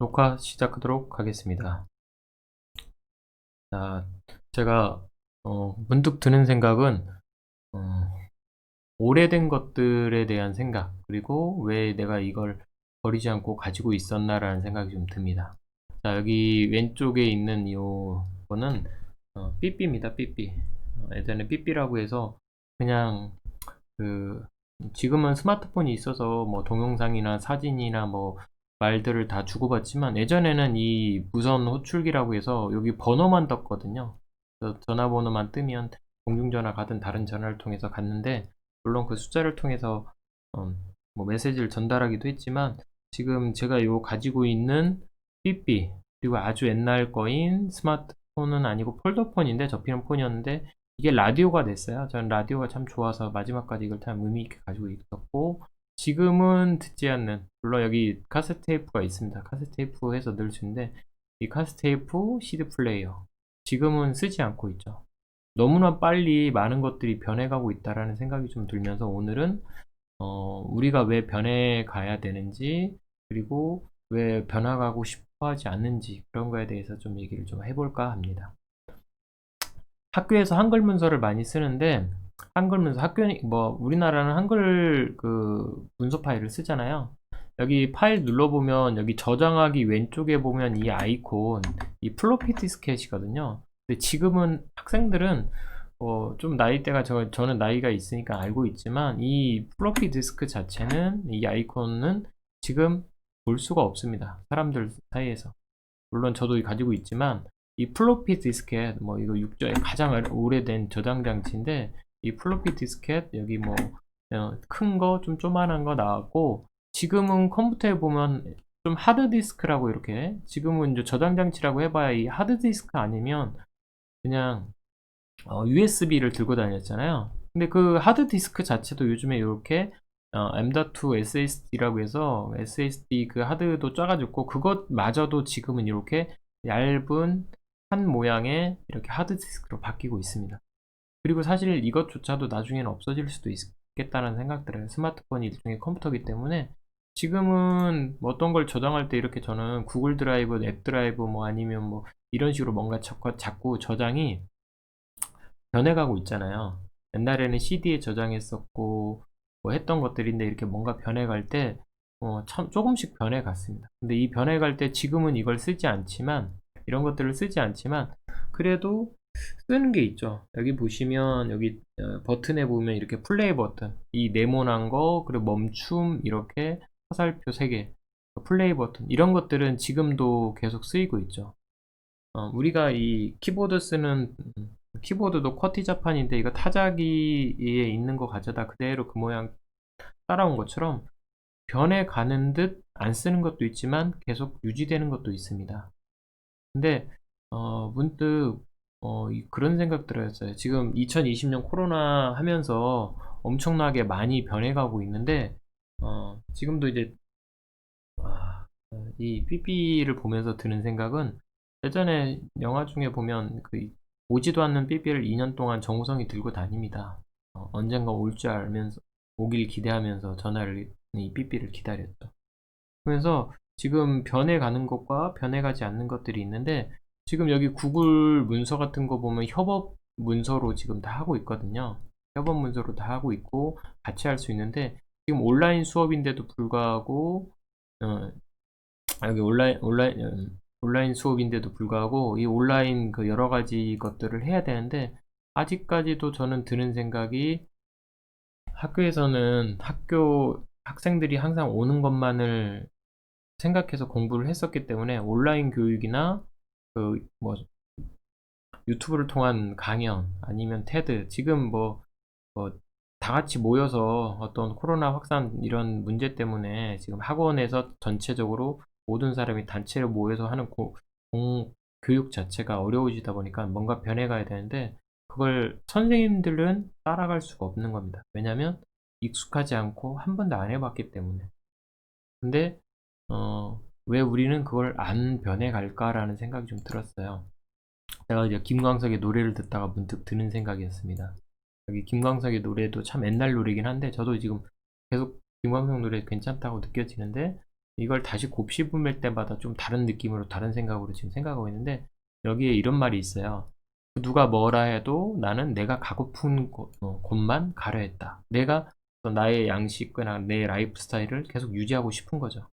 녹화 시작하도록 하겠습니다. 자, 제가 문득 드는 생각은 어, 오래된 것들에 대한 생각, 그리고 왜 내가 이걸 버리지 않고 가지고 있었나라는 생각이 좀 듭니다. 자, 여기 왼쪽에 있는 요거는 삐삐입니다. 삐삐. 예전에 삐삐라고 해서 그냥 그 지금은 스마트폰이 있어서 뭐 동영상이나 사진이나 뭐 말들을 다 주고받지만, 예전에는 이 무선 호출기라고 해서 여기 번호만 떴거든요. 그래서 전화번호만 뜨면 공중전화 가든 다른 전화를 통해서 갔는데, 물론 그 숫자를 통해서 음, 뭐 메시지를 전달하기도 했지만, 지금 제가 요 가지고 있는 삐삐, 그리고 아주 옛날 거인 스마트폰은 아니고 폴더폰인데, 접히는 폰이었는데 이게 라디오가 됐어요. 저는 라디오가 참 좋아서 마지막까지 이걸 참 의미 있게 가지고 있었고, 지금은 듣지 않는, 물론 여기 카세트 테이프가 있습니다. 카세트 테이프 해서 넣을 수 있는데, 이 카세트 테이프 CD 플레이어 지금은 쓰지 않고 있죠. 너무나 빨리 많은 것들이 변해가고 있다라는 생각이 좀 들면서, 오늘은 우리가 왜 변해가야 되는지, 그리고 왜 변화가고 싶어 하지 않는지, 그런 거에 대해서 좀 얘기를 좀 해볼까 합니다. 학교에서 한글 문서를 많이 쓰는데, 한글 문서, 뭐 우리나라는 한글 그 문서 파일을 쓰잖아요. 여기 파일 눌러보면 여기 저장하기 왼쪽에 보면 이 아이콘, 이 플로피 디스켓이거든요. 근데 지금은 학생들은 좀 나이대가, 저는 나이가 있으니까 알고 있지만, 이 플로피 디스크 자체는, 이 아이콘은 지금 볼 수가 없습니다. 사람들 사이에서. 물론 저도 가지고 있지만, 이 플로피 디스켓, 뭐 이거 6조의 가장 오래된 저장 장치인데, 이 플로피 디스켓 여기 뭐 큰 거, 좀 조만한 거 나왔고, 지금은 컴퓨터에 보면 좀 하드디스크라고, 이렇게 지금은 이제 저장 장치라고 해봐야 이 하드디스크 아니면 그냥 USB를 들고 다녔잖아요. 근데 그 하드디스크 자체도 요즘에 이렇게 M.2 SSD라고 해서, SSD 그 하드도 작아졌고, 그것마저도 지금은 이렇게 얇은 한 모양의 이렇게 하드디스크로 바뀌고 있습니다. 그리고 사실 이것조차도 나중에는 없어질 수도 있겠다는 생각 들어요. 스마트폰이 일종의 컴퓨터이기 때문에, 지금은 뭐 어떤 걸 저장할 때 이렇게, 저는 구글 드라이브, 앱 드라이브, 뭐 아니면 뭐 이런 식으로 뭔가 자꾸 저장이 변해가고 있잖아요. 옛날에는 CD에 저장했었고 뭐 했던 것들인데, 이렇게 뭔가 변해갈 때 참 조금씩 변해갔습니다. 근데 이 변해갈 때 지금은 이걸 쓰지 않지만, 이런 것들을 쓰지 않지만, 그래도 쓰는 게 있죠. 여기 보시면, 여기 버튼에 보면 이렇게 플레이 버튼, 이 네모난 거, 그리고 멈춤, 이렇게 화살표 3개, 플레이 버튼, 이런 것들은 지금도 계속 쓰이고 있죠. 우리가 이 키보드 쓰는, 키보드도 쿼티 자판인데, 이거 타자기에 있는 거 가져다 그대로 그 모양 따라온 것처럼 변해가는 듯 안 쓰는 것도 있지만 계속 유지되는 것도 있습니다. 근데 문득 그런 생각 들었어요. 지금 2020년 코로나 하면서 엄청나게 많이 변해가고 있는데, 지금도 이제 이 삐삐를 보면서 드는 생각은, 예전에 영화 중에 보면 그 오지도 않는 삐삐를 2년 동안 정우성이 들고 다닙니다. 언젠가 올 줄 알면서, 오길 기대하면서 전화를, 이 삐삐를 기다렸죠. 그래서 지금 변해가는 것과 변해가지 않는 것들이 있는데, 지금 여기 구글 문서 같은 거 보면 협업 문서로 지금 다 하고 있거든요. 협업 문서로 다 하고 있고 같이 할 수 있는데, 지금 온라인 수업인데도 불구하고 어, 여기 온라인 수업인데도 불구하고 이 온라인 그 여러 가지 것들을 해야 되는데, 아직까지도 저는 드는 생각이, 학교에서는 학교 학생들이 항상 오는 것만을 생각해서 공부를 했었기 때문에, 온라인 교육이나 그 뭐 유튜브를 통한 강연, 아니면 테드, 지금 뭐 다 같이 모여서 어떤 코로나 확산 이런 문제 때문에 지금 학원에서 전체적으로 모든 사람이 단체로 모여서 하는 교육 자체가 어려워지다 보니까 뭔가 변해가야 되는데, 그걸 선생님들은 따라갈 수가 없는 겁니다. 왜냐하면 익숙하지 않고 한 번도 안 해봤기 때문에. 근데 왜 우리는 그걸 안 변해갈까라는 생각이 좀 들었어요. 제가 이제 김광석의 노래를 듣다가 문득 드는 생각이었습니다. 여기 김광석의 노래도 참 옛날 노래긴 한데, 저도 지금 계속 김광석 노래 괜찮다고 느껴지는데, 이걸 다시 곱씹을 때마다 좀 다른 느낌으로 다른 생각으로 지금 생각하고 있는데, 여기에 이런 말이 있어요. 누가 뭐라 해도 나는 내가 가고픈 곳만 가려 했다. 내가 나의 양식이나 내 라이프 스타일을 계속 유지하고 싶은 거죠.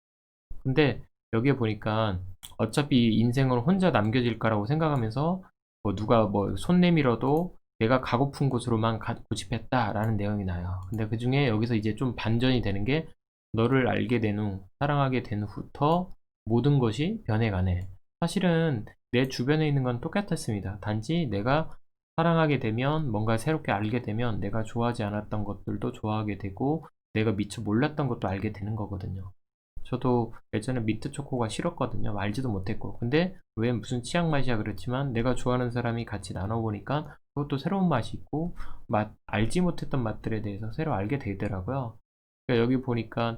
근데 여기에 보니까 어차피 인생은 혼자 남겨질 거라고 생각하면서 뭐 누가 뭐 손 내밀어도 내가 가고픈 곳으로만 고집했다라는 내용이 나요. 근데 그 중에 여기서 이제 좀 반전이 되는 게, 너를 알게 된 후, 사랑하게 된 후부터 모든 것이 변해가네. 사실은 내 주변에 있는 건 똑같았습니다. 단지 내가 사랑하게 되면, 뭔가 새롭게 알게 되면 내가 좋아하지 않았던 것들도 좋아하게 되고, 내가 미처 몰랐던 것도 알게 되는 거거든요. 저도 예전에 민트 초코가 싫었거든요. 알지도 못했고. 근데 왜 무슨 치약 맛이야 그랬지만, 내가 좋아하는 사람이 같이 나눠보니까 그것도 새로운 맛이 있고, 알지 못했던 맛들에 대해서 새로 알게 되더라고요. 그러니까 여기 보니까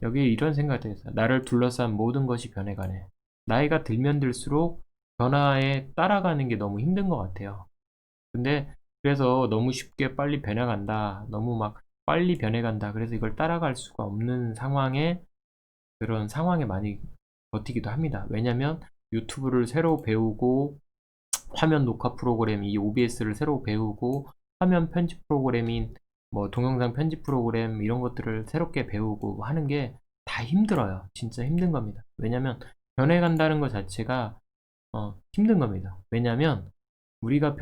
여기에 이런 생각이 들었어요. 나를 둘러싼 모든 것이 변해가네. 나이가 들면 들수록 변화에 따라가는 게 너무 힘든 것 같아요. 근데 그래서 너무 쉽게 빨리 변해간다, 너무 막 빨리 변해간다, 그래서 이걸 따라갈 수가 없는 상황에, 그런 상황에 많이 버티기도 합니다. 왜냐면 유튜브를 새로 배우고, 화면 녹화 프로그램 이 OBS를 새로 배우고, 화면 편집 프로그램인 뭐 동영상 편집 프로그램 이런 것들을 새롭게 배우고 하는 게 다 힘들어요. 진짜 힘든 겁니다. 왜냐면 변해간다는 것 자체가 힘든 겁니다. 왜냐면 우리가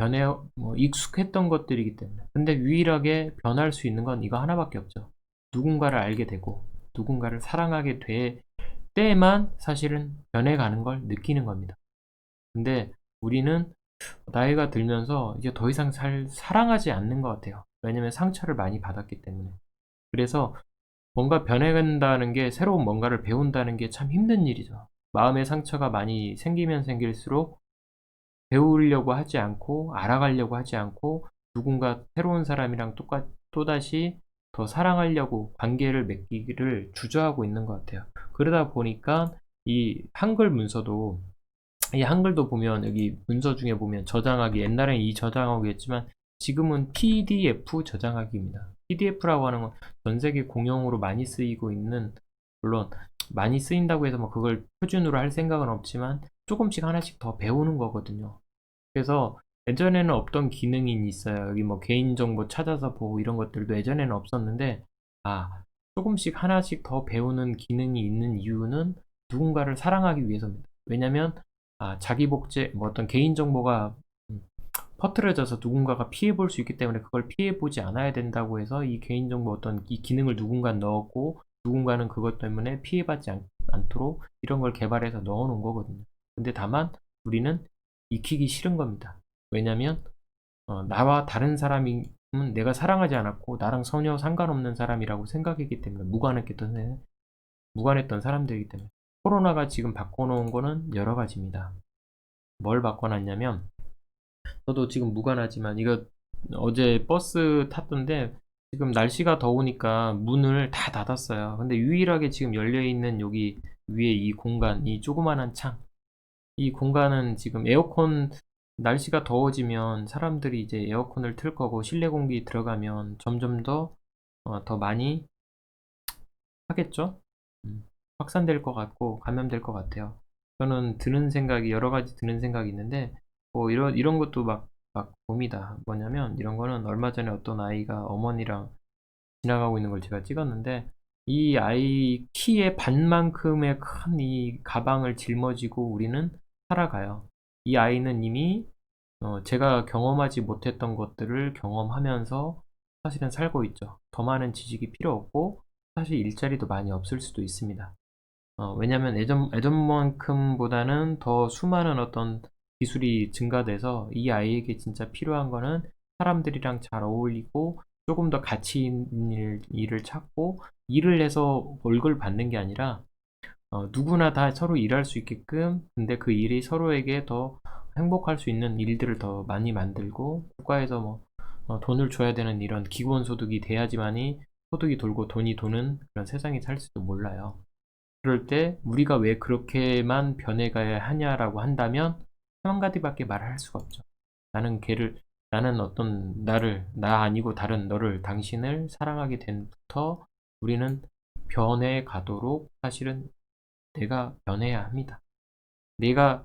익숙했던 것들이기 때문에. 근데 유일하게 변할 수 있는 건 이거 하나밖에 없죠. 누군가를 알게 되고 누군가를 사랑하게 될 때만 사실은 변해가는 걸 느끼는 겁니다. 근데 우리는 나이가 들면서 이제 더 이상 사랑하지 않는 것 같아요. 왜냐면 상처를 많이 받았기 때문에. 그래서 뭔가 변해간다는 게, 새로운 뭔가를 배운다는 게 참 힘든 일이죠. 마음의 상처가 많이 생기면 생길수록 배우려고 하지 않고, 알아가려고 하지 않고, 누군가 새로운 사람이랑 또다시 더 사랑하려고 관계를 맺기를 주저하고 있는 것 같아요. 그러다 보니까 이 한글 문서도, 이 한글도 보면 여기 문서 중에 보면 저장하기, 옛날엔 이 저장하기였지만 지금은 PDF 저장하기입니다. PDF라고 하는 건 전 세계 공용으로 많이 쓰이고 있는, 물론 많이 쓰인다고 해서 뭐 그걸 표준으로 할 생각은 없지만 조금씩 하나씩 더 배우는 거거든요. 그래서 예전에는 없던 기능이 있어요. 여기 뭐 개인정보 찾아서 보고 이런 것들도 예전에는 없었는데, 조금씩 하나씩 더 배우는 기능이 있는 이유는 누군가를 사랑하기 위해서입니다. 왜냐면 자기 복제, 뭐 어떤 개인정보가 퍼뜨려져서 누군가가 피해 볼 수 있기 때문에, 그걸 피해 보지 않아야 된다고 해서 이 개인정보 어떤 이 기능을 누군가 넣었고, 누군가는 그것 때문에 피해받지 않도록 이런 걸 개발해서 넣어 놓은 거거든요. 근데 다만 우리는 익히기 싫은 겁니다. 왜냐면 나와 다른 사람은 내가 사랑하지 않았고, 나랑 전혀 상관없는 사람이라고 생각했기 때문에, 무관했던 사람들이기 때문에. 코로나가 지금 바꿔놓은 거는 여러 가지입니다. 뭘 바꿔놨냐면, 저도 지금 무관하지만 이거 어제 버스 탔던데, 지금 날씨가 더우니까 문을 다 닫았어요. 근데 유일하게 지금 열려있는 여기 위에 이 공간, 이 조그만한 창, 이 공간은 지금 에어컨, 날씨가 더워지면 사람들이 이제 에어컨을 틀 거고, 실내 공기 들어가면 점점 더 많이 하겠죠? 확산될 것 같고 감염될 것 같아요. 저는 여러 가지 드는 생각이 있는데, 뭐 이런 것도 막 봅니다. 뭐냐면, 이런 거는 얼마 전에 어떤 아이가 어머니랑 지나가고 있는 걸 제가 찍었는데, 이 아이 키의 반만큼의 큰 이 가방을 짊어지고 우리는 살아가요. 이 아이는 이미 제가 경험하지 못했던 것들을 경험하면서 사실은 살고 있죠. 더 많은 지식이 필요 없고, 사실 일자리도 많이 없을 수도 있습니다. 왜냐면 예전만큼보다는 더 수많은 어떤 기술이 증가돼서, 이 아이에게 진짜 필요한 거는 사람들이랑 잘 어울리고 조금 더 가치 있는 일을 찾고, 일을 해서 월급을 받는 게 아니라 누구나 다 서로 일할 수 있게끔, 근데 그 일이 서로에게 더 행복할 수 있는 일들을 더 많이 만들고, 국가에서 뭐 돈을 줘야 되는 이런 기본소득이 돼야지만이 소득이 돌고 돈이 도는 그런 세상이 살지도 몰라요. 그럴 때 우리가 왜 그렇게만 변해가야 하냐라고 한다면, 한 가지밖에 말을 할 수가 없죠. 나는 나 아니고 다른 당신을 사랑하게 된부터 우리는 변해 가도록 사실은 내가 변해야 합니다. 내가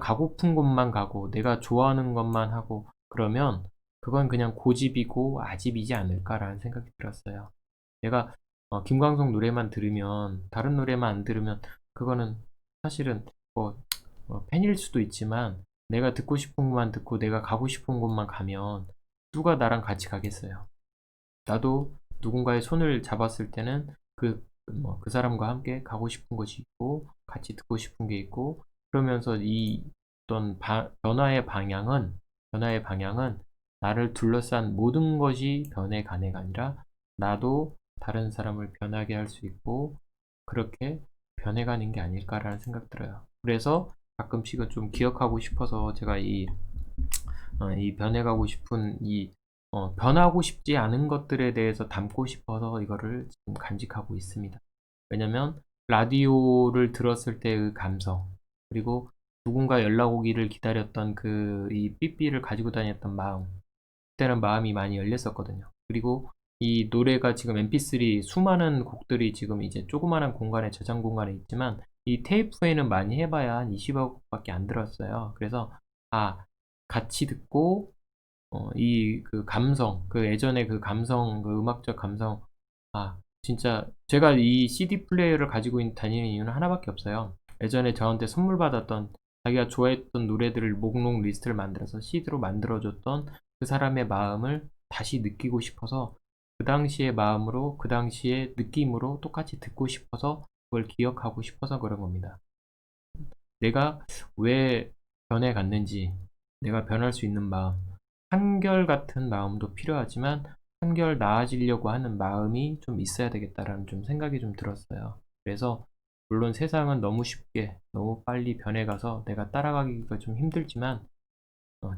가고픈 곳만 가고 내가 좋아하는 것만 하고 그러면 그건 그냥 고집이고 아집이지 않을까라는 생각이 들었어요. 내가 김광석 노래만 들으면 다른 노래만 안 들으면 그거는 사실은 뭐 팬일 수도 있지만 내가 듣고 싶은 것만 듣고 내가 가고 싶은 곳만 가면 누가 나랑 같이 가겠어요. 나도 누군가의 손을 잡았을 때는 그 사람과 함께 가고 싶은 곳이 있고 같이 듣고 싶은 게 있고 그러면서 이 어떤 변화의 방향은 나를 둘러싼 모든 것이 변해가네가 아니라 나도 다른 사람을 변하게 할 수 있고 그렇게 변해가는 게 아닐까라는 생각 들어요. 그래서 가끔씩은 좀 기억하고 싶어서 제가 이 변해가고 싶은 변하고 싶지 않은 것들에 대해서 담고 싶어서 이거를 지금 간직하고 있습니다. 왜냐면 라디오를 들었을 때의 감성, 그리고 누군가 연락 오기를 기다렸던 이 삐삐를 가지고 다녔던 마음, 그때는 마음이 많이 열렸었거든요. 그리고 이 노래가 지금 mp3 수많은 곡들이 지금 이제 조그마한 공간에 저장 공간에 있지만 이 테이프에는 많이 해봐야 한 20억 곡밖에 안 들었어요. 그래서 같이 듣고 그 감성, 그 예전에 그 감성, 그 음악적 감성, 진짜 제가 이 CD 플레이어를 가지고 다니는 이유는 하나밖에 없어요. 예전에 저한테 선물 받았던 자기가 좋아했던 노래들을 목록 리스트를 만들어서 CD로 만들어줬던 그 사람의 마음을 다시 느끼고 싶어서 그 당시의 마음으로 그 당시의 느낌으로 똑같이 듣고 싶어서 그걸 기억하고 싶어서 그런 겁니다. 내가 왜 변해갔는지, 내가 변할 수 있는 마음, 한결같은 마음도 필요하지만 한결 나아지려고 하는 마음이 좀 있어야 되겠다라는 좀 생각이 좀 들었어요. 그래서 물론 세상은 너무 쉽게 너무 빨리 변해가서 내가 따라가기가 좀 힘들지만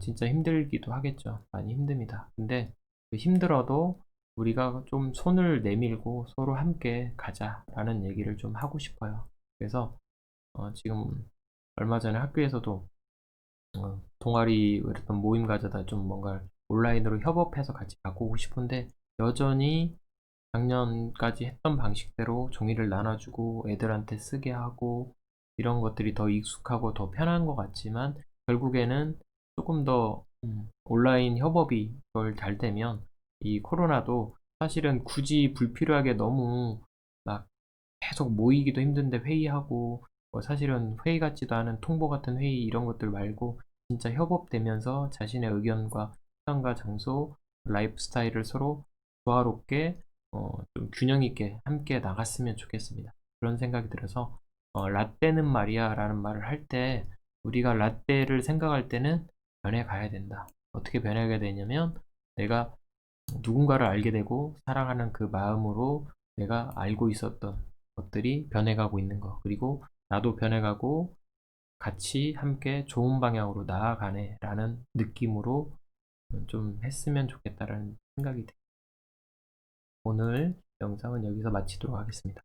진짜 힘들기도 하겠죠. 많이 힘듭니다. 근데 그 힘들어도 우리가 좀 손을 내밀고 서로 함께 가자라는 얘기를 좀 하고 싶어요. 그래서 지금 얼마 전에 학교에서도 동아리 어떤 모임 가져다 좀 뭔가 온라인으로 협업해서 같이 바꾸고 싶은데 여전히 작년까지 했던 방식대로 종이를 나눠주고 애들한테 쓰게 하고 이런 것들이 더 익숙하고 더 편한 것 같지만 결국에는 조금 더 온라인 협업이 덜 잘 되면 이 코로나도 사실은 굳이 불필요하게 너무 막 계속 모이기도 힘든데 회의하고 사실은 회의 같지도 않은 통보 같은 회의 이런 것들 말고 진짜 협업되면서 자신의 의견과 시간과 장소, 라이프 스타일을 서로 조화롭게 좀 균형 있게 함께 나갔으면 좋겠습니다. 그런 생각이 들어서 라떼는 말이야 라는 말을 할 때 우리가 라떼를 생각할 때는 변해가야 된다. 어떻게 변해가야 되냐면 내가 누군가를 알게 되고 사랑하는 그 마음으로 내가 알고 있었던 것들이 변해가고 있는 거 그리고 나도 변해가고 같이 함께 좋은 방향으로 나아가네 라는 느낌으로 좀 했으면 좋겠다라는 생각이 듭니다. 오늘 영상은 여기서 마치도록 하겠습니다.